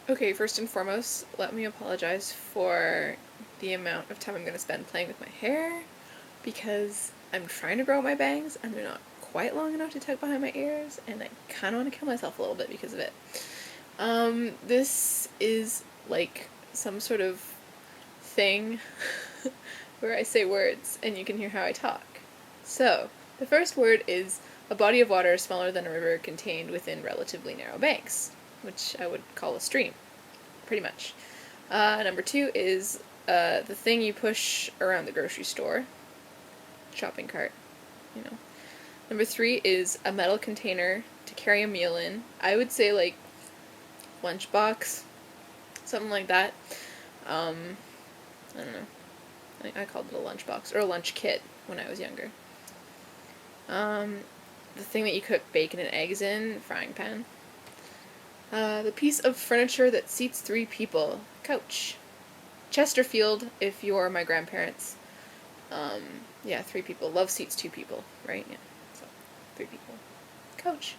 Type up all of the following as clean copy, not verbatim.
Okay, first and foremost, let me apologize for the amount of time I'm going to spend playing with my hair, because I'm trying to grow my bangs, and they're not quite long enough to tuck behind my ears, and I kind of want to kill myself a little bit because of it. This is like some sort of thing where I say words, and you can hear how I talk. So, the first word is a body of water smaller than a river contained within relatively narrow banks, which I would call a stream, pretty much. Number 2 is the thing you push around the grocery store, shopping cart, you know. Number 3 is a metal container to carry a meal in. I would say like lunchbox, something like that. I don't know. I called it a lunchbox or a lunch kit when I was younger. The thing that you cook bacon and eggs in, frying pan. The piece of furniture that seats 3 people, couch. Chesterfield, if you're my grandparents. Yeah, 3 people. Love seats 2 people, right? Yeah, so 3 people. Couch.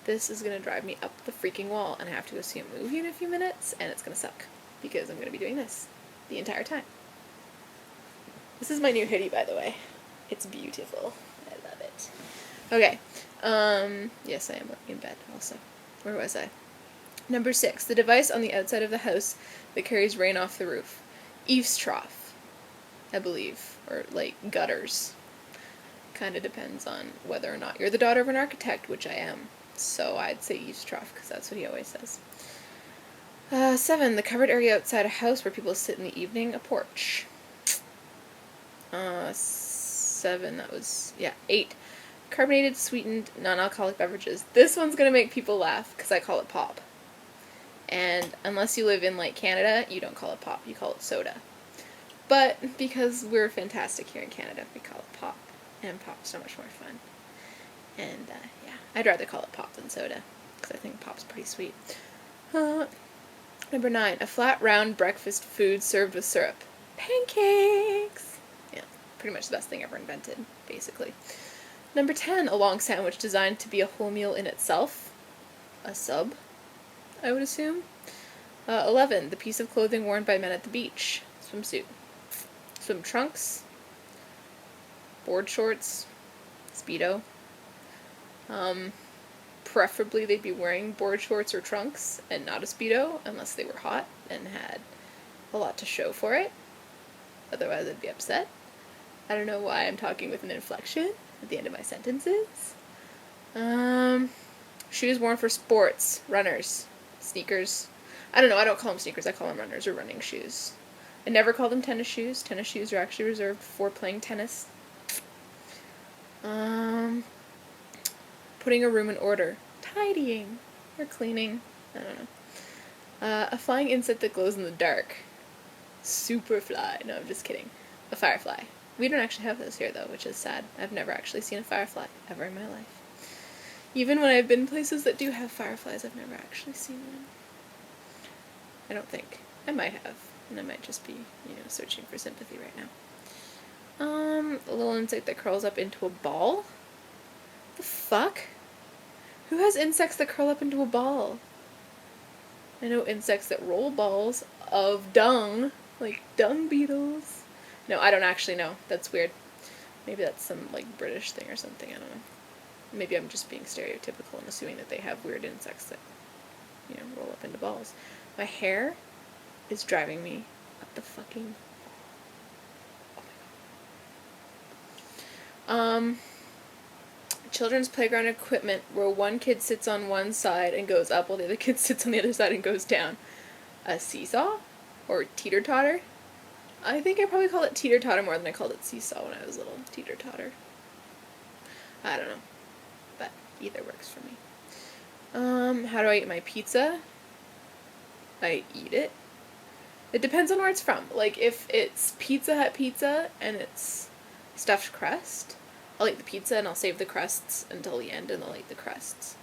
This is gonna drive me up the freaking wall, and I have to go see a movie in a few minutes, and it's gonna suck, because I'm gonna be doing this the entire time. This is my new hoodie, by the way. It's beautiful. I love it. Okay. Yes, I am in bed also. Where was I? Number 6. The device on the outside of the house that carries rain off the roof. Eaves trough, I believe. Or, like, gutters. Kind of depends on whether or not you're the daughter of an architect, which I am. So I'd say eaves trough, because that's what he always says. 7. The covered area outside a house where people sit in the evening. A porch. 7, that was, yeah, 8. Carbonated, sweetened, non-alcoholic beverages. This one's gonna make people laugh, because I call it pop. And unless you live in, like, Canada, you don't call it pop, you call it soda. But because we're fantastic here in Canada, we call it pop. And pop's so much more fun. And, yeah, I'd rather call it pop than soda, because I think pop's pretty sweet. Number 9, a flat, round breakfast food served with syrup. Pancakes! Yeah, pretty much the best thing ever invented, basically. Number 10, a long sandwich designed to be a whole meal in itself. A sub, I would assume. 11, the piece of clothing worn by men at the beach. Swimsuit. Swim trunks. Board shorts. Speedo. Preferably they'd be wearing board shorts or trunks and not a Speedo, unless they were hot and had a lot to show for it. Otherwise I'd be upset. I don't know why I'm talking with an inflection at the end of my sentences. Shoes worn for sports. Runners. Sneakers. I don't know, I don't call them sneakers, I call them runners or running shoes. I never call them tennis shoes. Tennis shoes are actually reserved for playing tennis. Putting a room in order. Tidying. Or cleaning. I don't know. A flying insect that glows in the dark. Superfly. No, I'm just kidding. A firefly. We don't actually have those here, though, which is sad. I've never actually seen a firefly ever in my life. Even when I've been places that do have fireflies, I've never actually seen one. I don't think. I might have. And I might just be, searching for sympathy right now. A little insect that curls up into a ball? The fuck? Who has insects that curl up into a ball? I know insects that roll balls of dung, like dung beetles. No, I don't actually know. That's weird. Maybe that's some, like, British thing or something, I don't know. Maybe I'm just being stereotypical and assuming that they have weird insects that, roll up into balls. My hair is driving me up the fucking... Oh my god. Children's playground equipment where one kid sits on one side and goes up while the other kid sits on the other side and goes down. A seesaw? Or teeter-totter? I think I probably called it teeter-totter more than I called it seesaw when I was little. Teeter-totter. I don't know. But either works for me. How do I eat my pizza? I eat it. It depends on where it's from. Like, if it's Pizza Hut pizza and it's stuffed crust, I'll eat the pizza and I'll save the crusts until the end and I'll eat the crusts.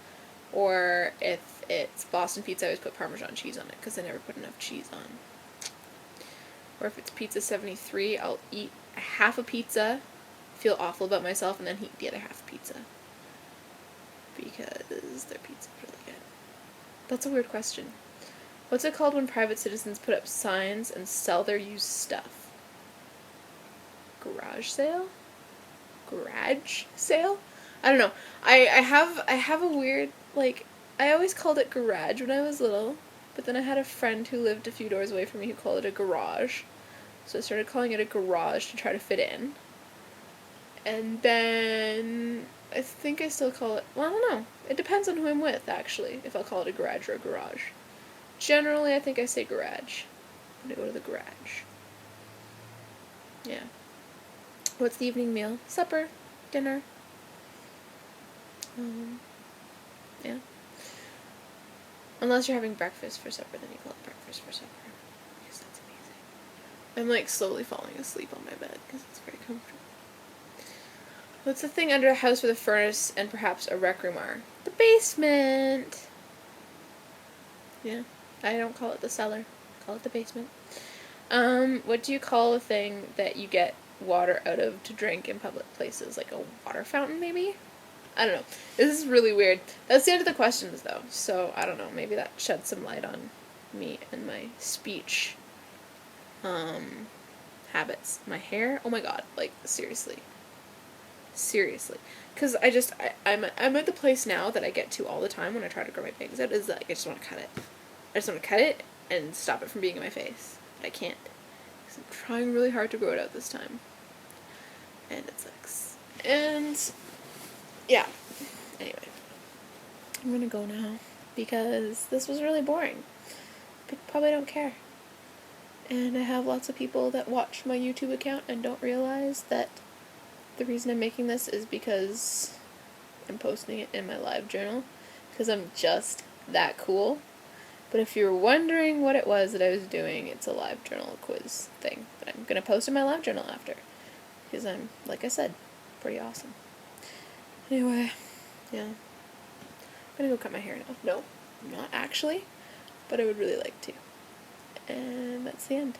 Or if it's Boston pizza, I always put Parmesan cheese on it because I never put enough cheese on. Or if it's Pizza 73, I'll eat half a pizza, feel awful about myself, and then eat the other half pizza. Because their pizza's really good. That's a weird question. What's it called when private citizens put up signs and sell their used stuff? Garage sale? Garage sale? I don't know. I have a weird, like, I always called it garage when I was little, but then I had a friend who lived a few doors away from me who called it a garage. So I started calling it a garage to try to fit in. And then I think I still call it, well, I don't know. It depends on who I'm with, actually, if I'll call it a garage or a garage. Generally, I think I say garage when I go to the garage. Yeah. What's the evening meal? Supper. Dinner. Yeah. Unless you're having breakfast for supper, then you call it breakfast for supper. Yes, that's amazing. I'm like slowly falling asleep on my bed because it's very comfortable. What's the thing under a house with a furnace and perhaps a rec room are? The basement! Yeah. I don't call it the cellar. I call it the basement. What do you call a thing that you get water out of to drink in public places? Like a water fountain, maybe? I don't know. This is really weird. That's the end of the questions, though. So, I don't know. Maybe that sheds some light on me and my speech habits. My hair? Oh my god. Like, seriously. Seriously. Because I'm at the place now that I get to all the time when I try to grow my bangs out, is like, I just want to cut it. I just want to cut it and stop it from being in my face. But I can't. Because I'm trying really hard to grow it out this time. And it sucks. And yeah. Anyway. I'm gonna go now. Because this was really boring. People probably don't care. And I have lots of people that watch my YouTube account and don't realize that the reason I'm making this is because I'm posting it in my live journal. Because I'm just that cool. But if you're wondering what it was that I was doing, it's a live journal quiz thing that I'm going to post in my live journal after. Because I'm, like I said, pretty awesome. Anyway, yeah. I'm going to go cut my hair now. No, not actually, but I would really like to. And that's the end.